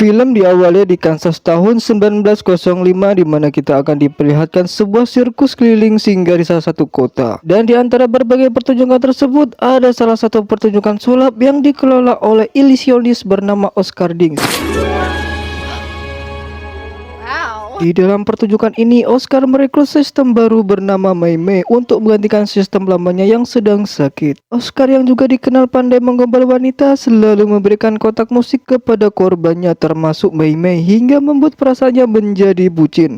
Film diawali di Kansas tahun 1905 di mana kita akan diperlihatkan sebuah sirkus keliling singgah di salah satu kota. Dan di antara berbagai pertunjukan tersebut ada salah satu pertunjukan sulap yang dikelola oleh ilusionis bernama Oscar Dings. Di dalam pertunjukan ini, Oscar merekrut sistem baru bernama Mei Mei untuk menggantikan sistem lamanya yang sedang sakit. Oscar yang juga dikenal pandai menggombal wanita selalu memberikan kotak musik kepada korbannya termasuk Mei Mei hingga membuat perasaannya menjadi bucin.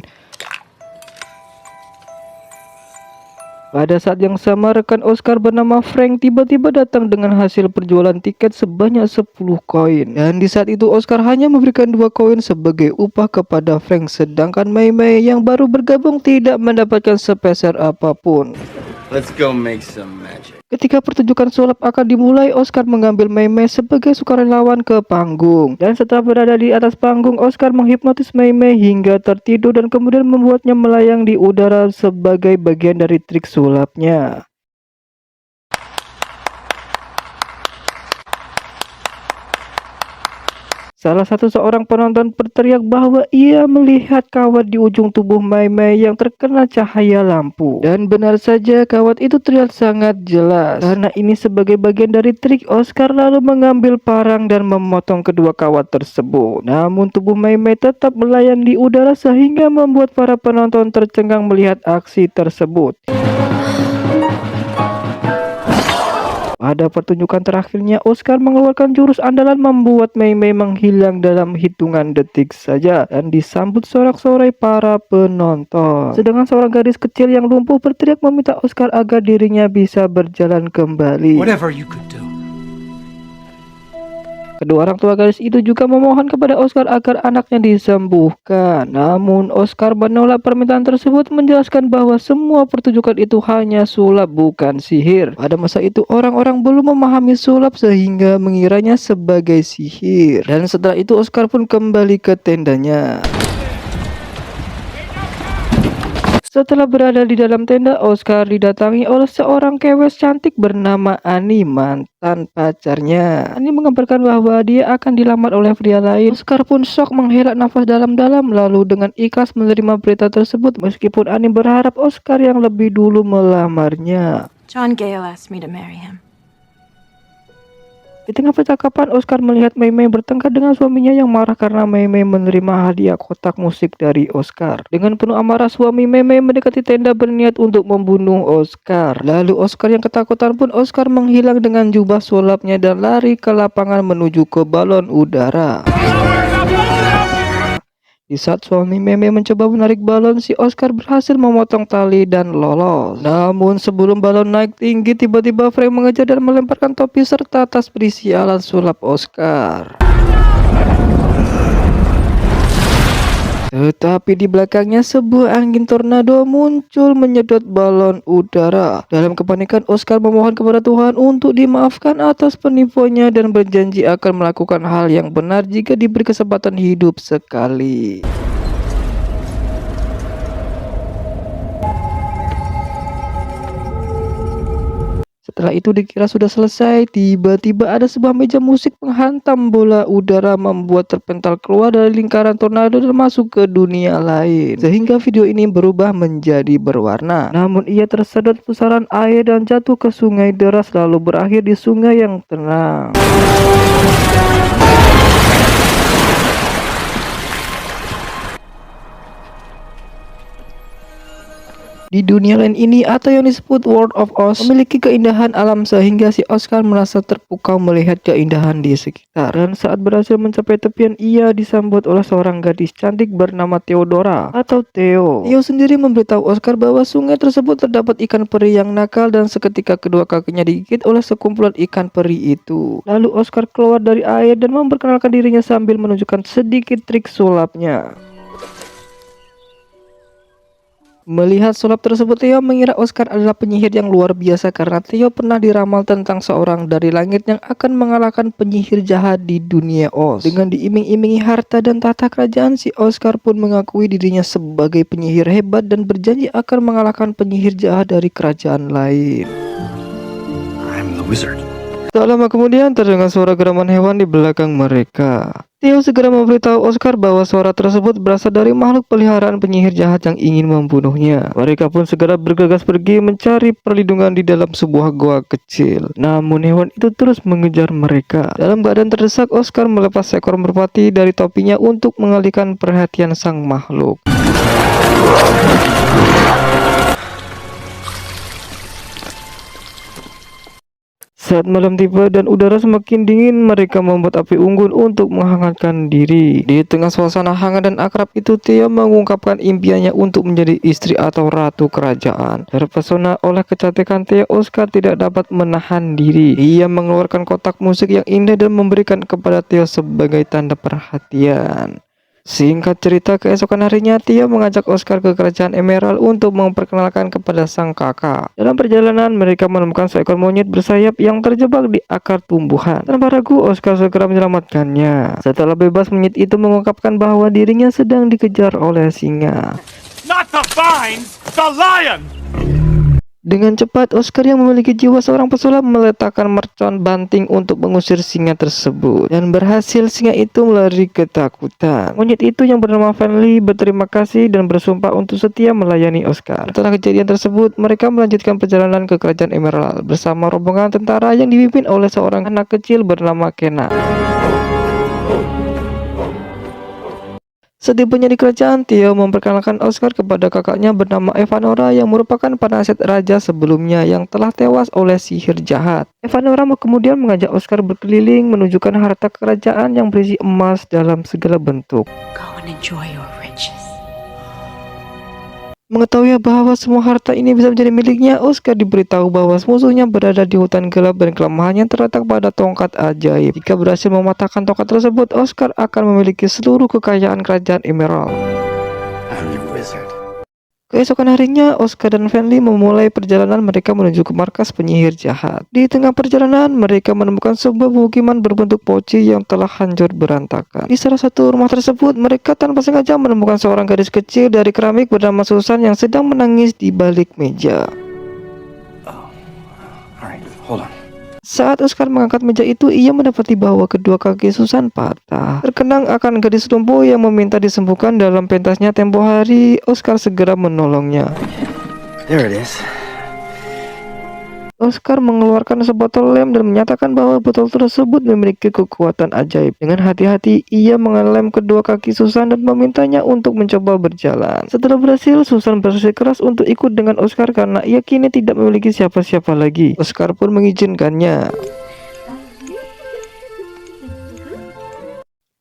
Pada saat yang sama, rekan Oscar bernama Frank tiba-tiba datang dengan hasil penjualan tiket sebanyak 10 koin. Dan di saat itu Oscar hanya memberikan 2 koin sebagai upah kepada Frank, sedangkan Mei Mei yang baru bergabung tidak mendapatkan sepeser apapun. Let's go make some magic. Ketika pertunjukan sulap akan dimulai, Oscar mengambil Mei Mei sebagai sukarelawan ke panggung. Dan setelah berada di atas panggung, Oscar menghipnotis Mei Mei hingga tertidur dan kemudian membuatnya melayang di udara sebagai bagian dari trik sulapnya. Salah satu seorang penonton berteriak bahwa ia melihat kawat di ujung tubuh Mei Mei yang terkena cahaya lampu. Dan benar saja, kawat itu terlihat sangat jelas. Karena ini sebagai bagian dari trik, Oscar lalu mengambil parang dan memotong kedua kawat tersebut. Namun tubuh Mei Mei tetap melayang di udara sehingga membuat para penonton tercengang melihat aksi tersebut. Pada pertunjukan terakhirnya, Oscar mengeluarkan jurus andalan membuat Mei Mei menghilang dalam hitungan detik saja dan disambut sorak-sorai para penonton. Sedangkan seorang gadis kecil yang lumpuh berteriak meminta Oscar agar dirinya bisa berjalan kembali. Whatever you could do. Kedua orang tua gadis itu juga memohon kepada Oscar agar anaknya disembuhkan. Namun Oscar menolak permintaan tersebut, menjelaskan bahwa semua pertunjukan itu hanya sulap bukan sihir. Pada masa itu orang-orang belum memahami sulap sehingga mengiranya sebagai sihir. Dan setelah itu Oscar pun kembali ke tendanya. Setelah berada di dalam tenda, Oscar didatangi oleh seorang kewes cantik bernama Annie, mantan pacarnya. Annie mengabarkan bahwa dia akan dilamar oleh pria lain. Oscar pun shock menghela nafas dalam-dalam lalu dengan ikhlas menerima berita tersebut meskipun Annie berharap Oscar yang lebih dulu melamarnya. John Gale asked me to marry him. Di tengah percakapan, Oscar melihat Mei Mei bertengkar dengan suaminya yang marah karena Mei Mei menerima hadiah kotak musik dari Oscar. Dengan penuh amarah, suami Mei Mei mendekati tenda berniat untuk membunuh Oscar. Lalu Oscar yang ketakutan pun Oscar menghilang dengan jubah sulapnya dan lari ke lapangan menuju ke balon udara. Di saat suami Mei Mei mencoba menarik balon, si Oscar berhasil memotong tali dan lolos. Namun sebelum balon naik tinggi, tiba-tiba Frank mengejar dan melemparkan topi serta tas berisi alat sulap Oscar. Tetapi di belakangnya sebuah angin tornado muncul menyedot balon udara. Dalam kepanikan, Oscar memohon kepada Tuhan untuk dimaafkan atas penipuannya dan berjanji akan melakukan hal yang benar jika diberi kesempatan hidup sekali. Setelah itu dikira sudah selesai, tiba-tiba ada sebuah meja musik menghantam bola udara membuat terpental keluar dari lingkaran tornado dan masuk ke dunia lain. Sehingga video ini berubah menjadi berwarna. Namun ia tersedot pusaran air dan jatuh ke sungai deras lalu berakhir di sungai yang tenang. Di dunia lain ini atau yang disebut World of Oz memiliki keindahan alam sehingga si Oscar merasa terpukau melihat keindahan di sekitar. Dan saat berhasil mencapai tepian, ia disambut oleh seorang gadis cantik bernama Theodora atau Theo. Theo sendiri memberitahu Oscar bahwa sungai tersebut terdapat ikan peri yang nakal dan seketika kedua kakinya digigit oleh sekumpulan ikan peri itu. Lalu Oscar keluar dari air dan memperkenalkan dirinya sambil menunjukkan sedikit trik sulapnya. Melihat sulap tersebut, Theo mengira Oscar adalah penyihir yang luar biasa karena Theo pernah diramal tentang seorang dari langit yang akan mengalahkan penyihir jahat di dunia Oz. Dengan diiming-imingi harta dan tahta kerajaan, si Oscar pun mengakui dirinya sebagai penyihir hebat dan berjanji akan mengalahkan penyihir jahat dari kerajaan lain. I'm the wizard. Tak lama kemudian terdengar suara geraman hewan di belakang mereka. Theo segera memberitahu Oscar bahwa suara tersebut berasal dari makhluk peliharaan penyihir jahat yang ingin membunuhnya. Mereka pun segera bergegas pergi mencari perlindungan di dalam sebuah goa kecil. Namun hewan itu terus mengejar mereka. Dalam keadaan terdesak, Oscar melepas seekor merpati dari topinya untuk mengalihkan perhatian sang makhluk. Saat malam tiba dan udara semakin dingin, mereka membuat api unggun untuk menghangatkan diri. Di tengah suasana hangat dan akrab itu, Theo mengungkapkan impiannya untuk menjadi istri atau ratu kerajaan. Terpesona oleh kecantikan Theo, Oscar tidak dapat menahan diri. Ia mengeluarkan kotak musik yang indah dan memberikan kepada Theo sebagai tanda perhatian. Singkat cerita, keesokan harinya Theo mengajak Oscar ke kerajaan Emerald untuk memperkenalkan kepada sang kakak. Dalam perjalanan, mereka menemukan seekor monyet bersayap yang terjebak di akar tumbuhan. Tanpa ragu, Oscar segera menyelamatkannya. Setelah bebas, monyet itu mengungkapkan bahwa dirinya sedang dikejar oleh singa. Not the vines, the lion! Dengan cepat, Oscar yang memiliki jiwa seorang pesulap meletakkan mercon banting untuk mengusir singa tersebut. Dan berhasil, singa itu melari ketakutan. Monyet itu yang bernama Finley berterima kasih dan bersumpah untuk setia melayani Oscar. Setelah kejadian tersebut, mereka melanjutkan perjalanan ke kerajaan Emerald bersama rombongan tentara yang dipimpin oleh seorang anak kecil bernama Kena. Setibanya di kerajaan, Theo memperkenalkan Oscar kepada kakaknya bernama Evanora yang merupakan penasihat raja sebelumnya yang telah tewas oleh sihir jahat. Evanora kemudian mengajak Oscar berkeliling menunjukkan harta kerajaan yang berisi emas dalam segala bentuk. Go and enjoy your riches. Mengetahui bahwa semua harta ini bisa menjadi miliknya, Oscar diberitahu bahwa musuhnya berada di hutan gelap dan kelemahannya terletak pada tongkat ajaib. Jika berhasil mematahkan tongkat tersebut, Oscar akan memiliki seluruh kekayaan kerajaan Emerald. I'm your wizard. Keesokan harinya, Oscar dan Finley memulai perjalanan mereka menuju ke markas penyihir jahat. Di tengah perjalanan, mereka menemukan sebuah pemukiman berbentuk poci yang telah hancur berantakan. Di salah satu rumah tersebut, mereka tanpa sengaja menemukan seorang gadis kecil dari keramik bernama Susan yang sedang menangis di balik meja. Alright, hold on. Saat Oscar mengangkat meja itu, ia mendapati bahwa kedua kaki Susan patah. Terkenang akan gadis lumpuh yang meminta disembuhkan dalam pentasnya tempo hari, Oscar segera menolongnya. There it is. Oscar mengeluarkan sebotol lem dan menyatakan bahwa botol tersebut memiliki kekuatan ajaib. Dengan hati-hati, ia mengelem kedua kaki Susan dan memintanya untuk mencoba berjalan. Setelah berhasil, Susan bersikeras untuk ikut dengan Oscar karena ia kini tidak memiliki siapa-siapa lagi. Oscar pun mengizinkannya.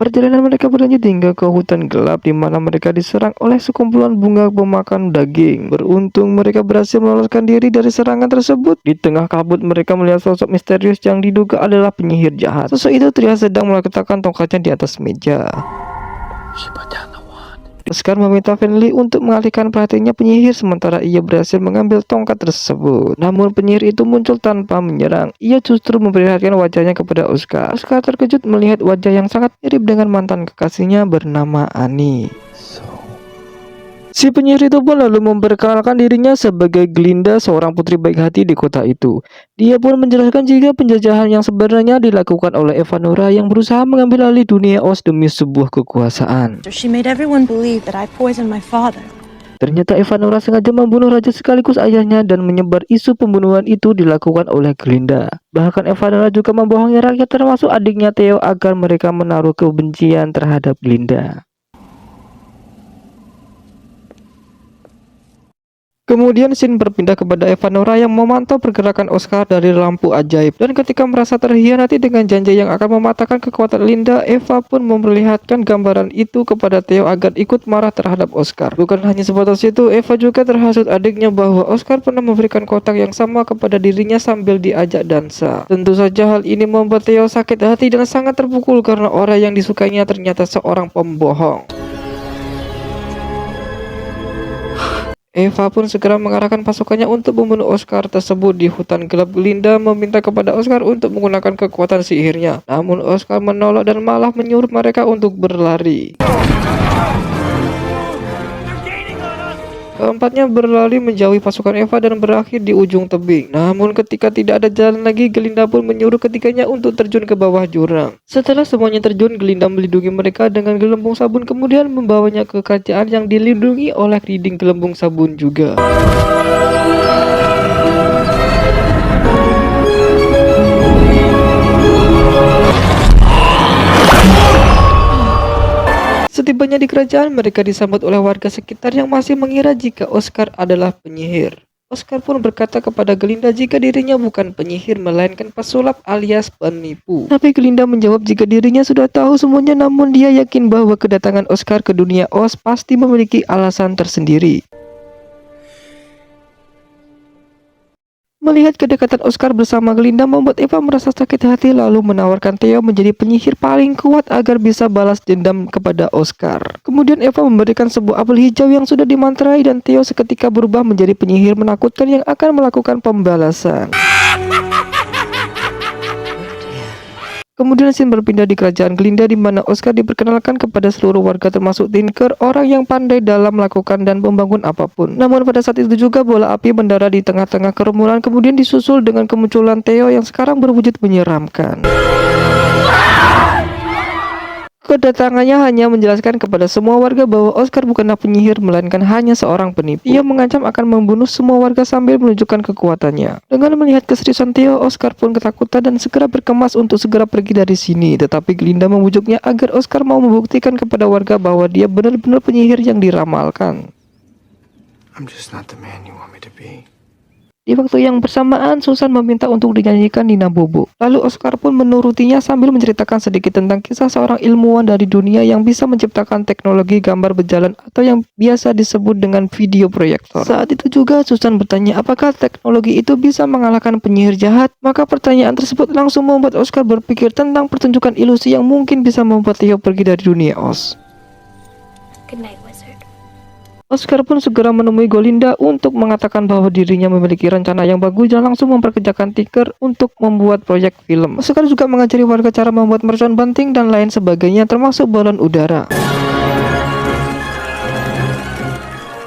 Perjalanan mereka berlanjut hingga ke hutan gelap di mana mereka diserang oleh sekumpulan bunga pemakan daging. Beruntung mereka berhasil meloloskan diri dari serangan tersebut. Di tengah kabut mereka melihat sosok misterius yang diduga adalah penyihir jahat. Sosok itu terlihat sedang meletakkan tongkatnya di atas meja. She put down the wand. Oscar meminta Finley untuk mengalihkan perhatiannya penyihir sementara ia berhasil mengambil tongkat tersebut. Namun penyihir itu muncul tanpa menyerang. Ia justru memperlihatkan wajahnya kepada Oscar. Oscar terkejut melihat wajah yang sangat mirip dengan mantan kekasihnya bernama Annie. Si penyihir itu pun lalu memperkenalkan dirinya sebagai Glinda, seorang putri baik hati di kota itu. Dia pun menjelaskan jika penjajahan yang sebenarnya dilakukan oleh Evanora yang berusaha mengambil alih dunia Oz demi sebuah kekuasaan. She made everyone believe that I poisoned my father. Ternyata Evanora sengaja membunuh raja sekaligus ayahnya dan menyebar isu pembunuhan itu dilakukan oleh Glinda. Bahkan Evanora juga membohongi rakyat termasuk adiknya Theo agar mereka menaruh kebencian terhadap Glinda. Kemudian scene berpindah kepada Evanora yang memantau pergerakan Oscar dari lampu ajaib. Dan ketika merasa terhianati dengan janji yang akan mematahkan kekuatan Linda, Eva pun memperlihatkan gambaran itu kepada Theo agar ikut marah terhadap Oscar. Bukan hanya sebatas itu, Eva juga terhasut adiknya bahwa Oscar pernah memberikan kotak yang sama kepada dirinya sambil diajak dansa. Tentu saja hal ini membuat Theo sakit hati dan sangat terpukul karena orang yang disukainya ternyata seorang pembohong. Eva pun segera mengarahkan pasukannya untuk membunuh Oscar tersebut di hutan gelap. Glinda meminta kepada Oscar untuk menggunakan kekuatan sihirnya. Namun Oscar menolak dan malah menyuruh mereka untuk berlari. Keempatnya berlari menjauhi pasukan Eva dan berakhir di ujung tebing. Namun ketika tidak ada jalan lagi, Glinda pun menyuruh ketiganya untuk terjun ke bawah jurang. Setelah semuanya terjun, Glinda melindungi mereka dengan gelembung sabun, kemudian membawanya ke kerajaan yang dilindungi oleh dinding gelembung sabun juga. Setibanya di kerajaan, mereka disambut oleh warga sekitar yang masih mengira jika Oscar adalah penyihir. Oscar pun berkata kepada Glinda jika dirinya bukan penyihir melainkan pesulap alias penipu. Tapi Glinda menjawab jika dirinya sudah tahu semuanya, namun dia yakin bahwa kedatangan Oscar ke dunia Oz pasti memiliki alasan tersendiri. Melihat kedekatan Oscar bersama Glinda membuat Eva merasa sakit hati, lalu menawarkan Theo menjadi penyihir paling kuat agar bisa balas dendam kepada Oscar. Kemudian Eva memberikan sebuah apel hijau yang sudah dimantrai dan Theo seketika berubah menjadi penyihir menakutkan yang akan melakukan pembalasan. Kemudian scene berpindah di kerajaan Glinda di mana Oscar diperkenalkan kepada seluruh warga termasuk Tinker, orang yang pandai dalam melakukan dan membangun apapun. Namun pada saat itu juga bola api mendarat di tengah-tengah kerumunan, kemudian disusul dengan kemunculan Theo yang sekarang berwujud menyeramkan. Kedatangannya hanya menjelaskan kepada semua warga bahwa Oscar bukanlah penyihir melainkan hanya seorang penipu. Ia mengancam akan membunuh semua warga sambil menunjukkan kekuatannya. Dengan melihat keseriusan Theo, Oscar pun ketakutan dan segera berkemas untuk segera pergi dari sini. Tetapi Glinda membujuknya agar Oscar mau membuktikan kepada warga bahwa dia benar-benar penyihir yang diramalkan. I'm just not the man you want me to be. Di waktu yang bersamaan, Susan meminta untuk dinyanyikan Nina Bobo. Lalu Oscar pun menurutinya sambil menceritakan sedikit tentang kisah seorang ilmuwan dari dunia yang bisa menciptakan teknologi gambar berjalan atau yang biasa disebut dengan video proyektor. Saat itu juga Susan bertanya apakah teknologi itu bisa mengalahkan penyihir jahat. Maka pertanyaan tersebut langsung membuat Oscar berpikir tentang pertunjukan ilusi yang mungkin bisa membuat Theo pergi dari dunia Oz. Good night, wizard. Oscar pun segera menemui Glinda untuk mengatakan bahwa dirinya memiliki rencana yang bagus dan langsung memperkerjakan Tinker untuk membuat proyek film. Oscar juga mengajari warga cara membuat mercon banting dan lain sebagainya termasuk balon udara.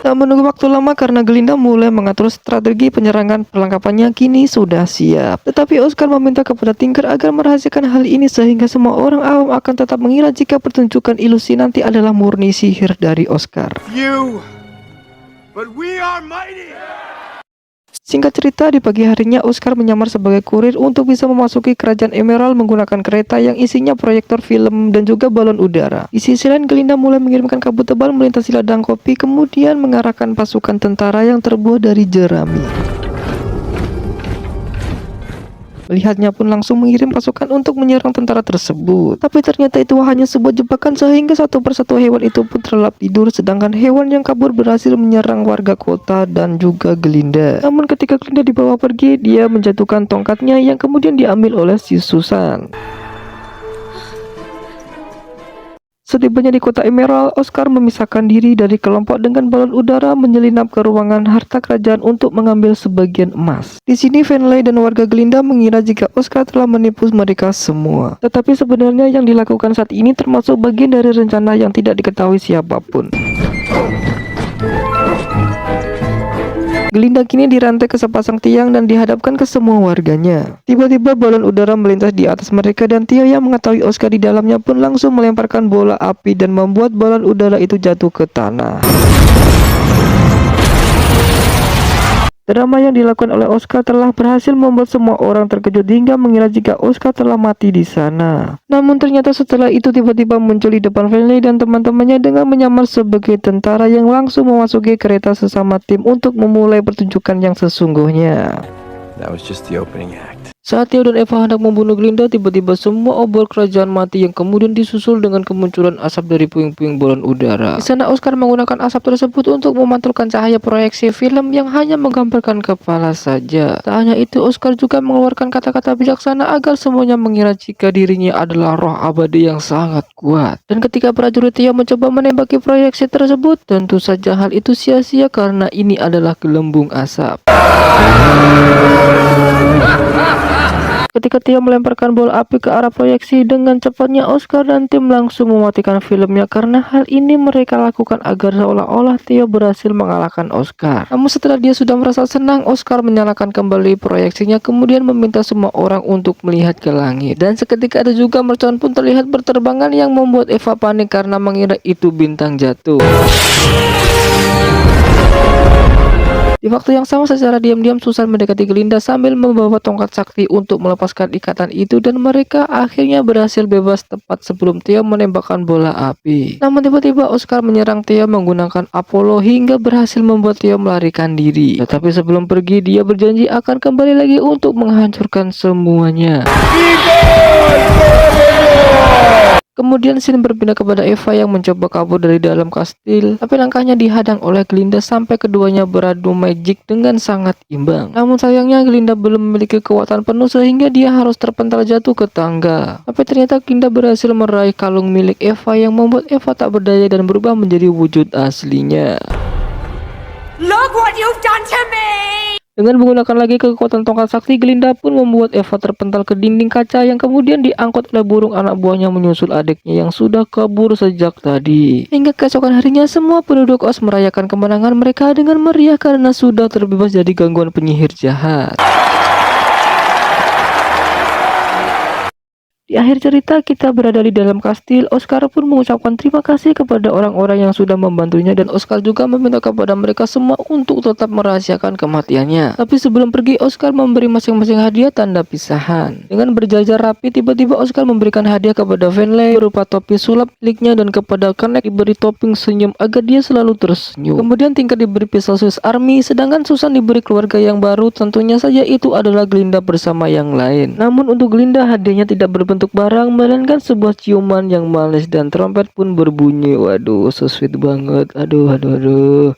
Tak menunggu waktu lama karena Glinda mulai mengatur strategi penyerangan, perlengkapannya kini sudah siap. Tetapi Oscar meminta kepada Tinker agar merahasiakan hal ini sehingga semua orang awam akan tetap mengira jika pertunjukan ilusi nanti adalah murni sihir dari Oscar. But we are mighty! Singkat cerita, di pagi harinya Oscar menyamar sebagai kurir untuk bisa memasuki kerajaan Emerald menggunakan kereta yang isinya proyektor film dan juga balon udara. Di sisi lain, Glinda mulai mengirimkan kabut tebal melintasi ladang kopi, kemudian mengarahkan pasukan tentara yang terbuat dari jerami. Melihatnya pun langsung mengirim pasukan untuk menyerang tentara tersebut. Tapi ternyata itu hanya sebuah jebakan sehingga satu persatu hewan itu pun terlelap tidur, sedangkan hewan yang kabur berhasil menyerang warga kota dan juga Glinda. Namun ketika Glinda dibawa pergi, dia menjatuhkan tongkatnya yang kemudian diambil oleh si Susan. Setibanya di kota Emerald, Oscar memisahkan diri dari kelompok dengan balon udara menyelinap ke ruangan harta kerajaan untuk mengambil sebagian emas. Di sini Finlay dan warga Glinda mengira jika Oscar telah menipu mereka semua. Tetapi sebenarnya yang dilakukan saat ini termasuk bagian dari rencana yang tidak diketahui siapapun. Glinda kini dirantai ke sepasang tiang dan dihadapkan ke semua warganya. Tiba-tiba balon udara melintas di atas mereka dan Theo yang mengetahui Oscar di dalamnya pun langsung melemparkan bola api dan membuat balon udara itu jatuh ke tanah. Drama yang dilakukan oleh Oscar telah berhasil membuat semua orang terkejut hingga mengira jika Oscar telah mati di sana. Namun ternyata setelah itu tiba-tiba muncul di depan Finlay dan teman-temannya dengan menyamar sebagai tentara yang langsung memasuki kereta sesama tim untuk memulai pertunjukan yang sesungguhnya. That was just the opening act. Saat Theo dan Eva hendak membunuh Glinda, tiba-tiba semua obor kerajaan mati yang kemudian disusul dengan kemunculan asap dari puing-puing balon udara. Di sana Oscar menggunakan asap tersebut untuk memantulkan cahaya proyeksi film yang hanya menggambarkan kepala saja. Tak hanya itu, Oscar juga mengeluarkan kata-kata bijaksana agar semuanya mengira jika dirinya adalah roh abadi yang sangat kuat. Dan ketika prajurit Theo mencoba menembaki proyeksi tersebut, tentu saja hal itu sia-sia karena ini adalah gelembung asap. Ketika Theo melemparkan bola api ke arah proyeksi dengan cepatnya, Oscar dan tim langsung mematikan filmnya karena hal ini mereka lakukan agar seolah-olah Theo berhasil mengalahkan Oscar. Namun setelah dia sudah merasa senang, Oscar menyalakan kembali proyeksinya kemudian meminta semua orang untuk melihat ke langit. Dan seketika itu juga mercon pun terlihat berterbangan yang membuat Eva panik karena mengira itu bintang jatuh. Di waktu yang sama secara diam-diam Susan mendekati Glinda sambil membawa tongkat sakti untuk melepaskan ikatan itu dan mereka akhirnya berhasil bebas tepat sebelum Theo menembakkan bola api. Namun tiba-tiba Oscar menyerang Theo menggunakan Apollo hingga berhasil membuat Theo melarikan diri. Tetapi sebelum pergi dia berjanji akan kembali lagi untuk menghancurkan semuanya. Kemudian scene berpindah kepada Eva yang mencoba kabur dari dalam kastil, tapi langkahnya dihadang oleh Glinda sampai keduanya beradu magic dengan sangat imbang. Namun sayangnya Glinda belum memiliki kekuatan penuh sehingga dia harus terpental jatuh ke tangga. Tapi ternyata Glinda berhasil meraih kalung milik Eva yang membuat Eva tak berdaya dan berubah menjadi wujud aslinya. Look what you've done to me! Dengan menggunakan lagi kekuatan tongkat sakti, Glinda pun membuat Eva terpental ke dinding kaca yang kemudian diangkut oleh burung anak buahnya menyusul adiknya yang sudah kabur sejak tadi. Hingga keesokan harinya semua penduduk Oz merayakan kemenangan mereka dengan meriah karena sudah terbebas dari gangguan penyihir jahat. Di akhir cerita kita berada di dalam kastil. Oscar pun mengucapkan terima kasih kepada orang-orang yang sudah membantunya dan Oscar juga meminta kepada mereka semua untuk tetap merahasiakan kematiannya. Tapi sebelum pergi Oscar memberi masing-masing hadiah tanda pisahan. Dengan berjajar rapi tiba-tiba Oscar memberikan hadiah kepada Finlay berupa topi sulap miliknya dan kepada Connect diberi topping senyum agar dia selalu tersenyum. Kemudian Tinker diberi pistol Swiss Army sedangkan Susan diberi keluarga yang baru, tentunya saja itu adalah Glinda bersama yang lain. Namun untuk Glinda hadiahnya tidak berbentuk barang melainkan sebuah ciuman yang manis dan trompet pun berbunyi. Waduh, so sweet banget. Aduh.